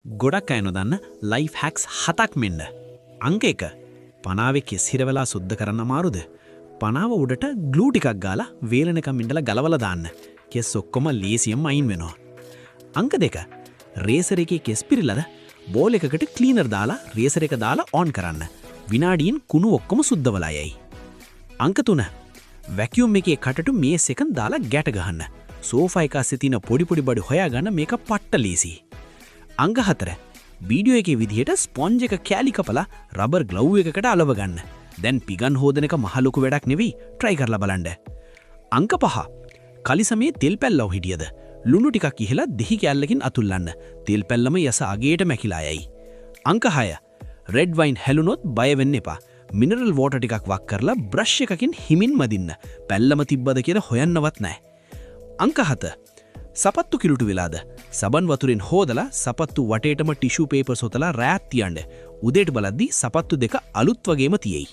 ගොඩක් අය නොදන්න ලයිෆ් හැක්ස් 7ක් මෙන්න. අංක 1. පනාවේ කෙස් හිරවලා සුද්ධ කරන්න අමාරුද? පනාව උඩට ග්ලූ ටිකක් ගාලා වේලනකම් ඉඳලා ගලවලා දාන්න. කෙස් ඔක්කොම ලේසියෙන්ම අයින් වෙනවා. අංක 2. රේසර් එකේ කෙස් පිරিলাද බෝල් එකකට ක්ලීනර් දාලා රේසර් එක දාලා ඔන් කරන්න. විනාඩියෙන් කුණු ඔක්කොම සුද්ධවලා යයි. අංක 3. වැකියුම් එකේ කටට මේස් එකක් දාලා ගැට ගහන්න. සෝෆා එක අස්සේ තියෙන පොඩි බඩු හොයාගන්න මේක පට්ට ලේසි. අංක 4. වීඩියෝ එකේ විදිහට ස්පොන්ජ් එක කෑලි කපලා රබර් ග්ලව් එකකට අලව ගන්න. දැන් පිගන් හොදන එක මහ ලොකු වැඩක් නෙවෙයි. try කරලා බලන්න. අංක 5. කලිසමේ තෙල් පැල්ලව හිටියද ලුණු ටිකක් ඉහලා දෙහි කැල්ලකින් අතුල්ලන්න. තෙල් පැල්ලම යස අගේට මැකිලා යයි. අංක 6. රෙඩ් වයින් හැලුනොත් බය වෙන්න එපා. මිනරල් වෝටර් ටිකක් වක් කරලා බ්‍රෂ් එකකින් හිමින් මදින්න. පැල්ලම තිබ්බද කියලා හොයන්නවත් නැහැ. අංක 7. සපත්තු කිලුටු වෙලාද සබන් වතුරෙන් හෝදලා සපත්තු වටේටම ටිෂු පේපර්ස් හොතලා රෑත් තියන්න. උදේට බලද්දි සපත්තු දෙක අලුත් වගේම තියෙයි.